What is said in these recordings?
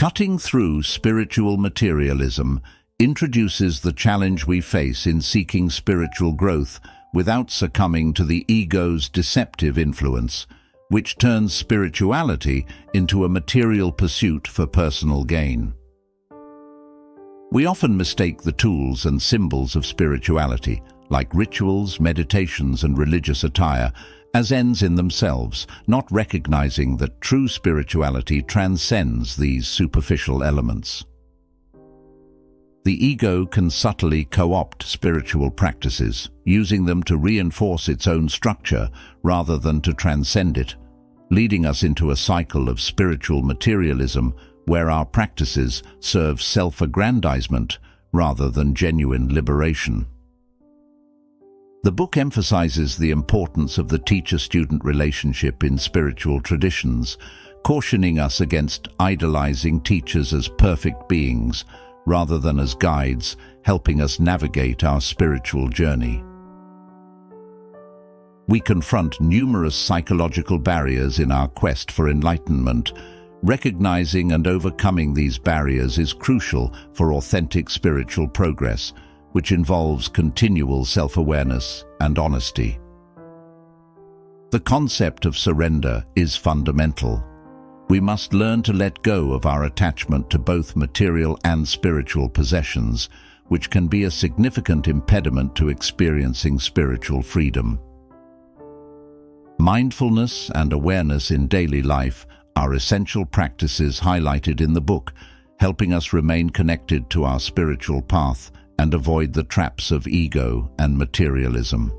Cutting through spiritual materialism introduces the challenge we face in seeking spiritual growth without succumbing to the ego's deceptive influence, which turns spirituality into a material pursuit for personal gain. We often mistake the tools and symbols of spirituality, like rituals, meditations, and religious attire, as ends in themselves, not recognizing that true spirituality transcends these superficial elements. The ego can subtly co-opt spiritual practices, using them to reinforce its own structure rather than to transcend it, leading us into a cycle of spiritual materialism where our practices serve self-aggrandizement rather than genuine liberation. The book emphasizes the importance of the teacher-student relationship in spiritual traditions, cautioning us against idolizing teachers as perfect beings rather than as guides, helping us navigate our spiritual journey. We confront numerous psychological barriers in our quest for enlightenment. Recognizing and overcoming these barriers is crucial for authentic spiritual progress, which involves continual self-awareness and honesty. The concept of surrender is fundamental. We must learn to let go of our attachment to both material and spiritual possessions, which can be a significant impediment to experiencing spiritual freedom. Mindfulness and awareness in daily life are essential practices highlighted in the book, helping us remain connected to our spiritual path and avoid the traps of ego and materialism.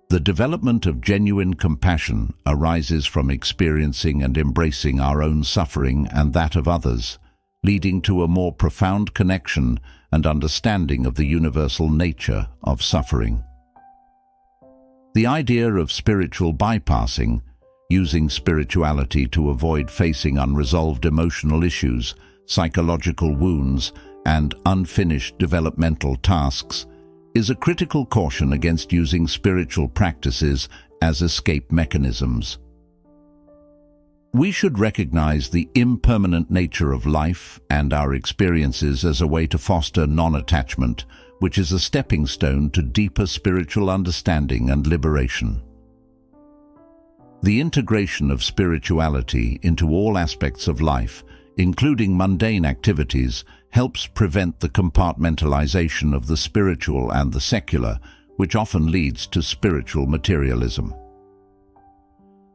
The development of genuine compassion arises from experiencing and embracing our own suffering and that of others, leading to a more profound connection and understanding of the universal nature of suffering. The idea of spiritual bypassing, using spirituality to avoid facing unresolved emotional issues, psychological wounds, and unfinished developmental tasks, is a critical caution against using spiritual practices as escape mechanisms. We should recognize the impermanent nature of life and our experiences as a way to foster non-attachment, which is a stepping stone to deeper spiritual understanding and liberation. The integration of spirituality into all aspects of life, including mundane activities, helps prevent the compartmentalization of the spiritual and the secular, which often leads to spiritual materialism.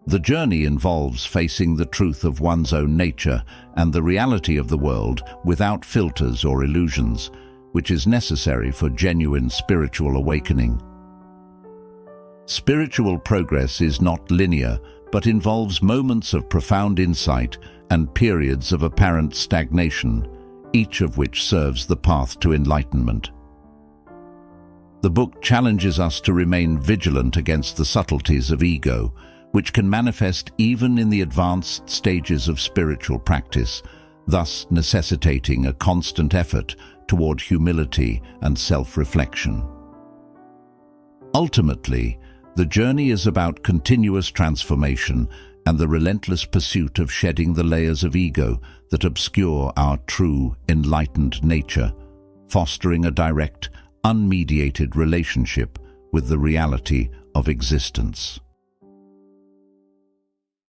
The journey involves facing the truth of one's own nature and the reality of the world without filters or illusions, which is necessary for genuine spiritual awakening. Spiritual progress is not linear, but involves moments of profound insight and periods of apparent stagnation, each of which serves the path to enlightenment. The book challenges us to remain vigilant against the subtleties of ego, which can manifest even in the advanced stages of spiritual practice, thus necessitating a constant effort toward humility and self-reflection. Ultimately, the journey is about continuous transformation and the relentless pursuit of shedding the layers of ego that obscure our true, enlightened nature, fostering a direct, unmediated relationship with the reality of existence.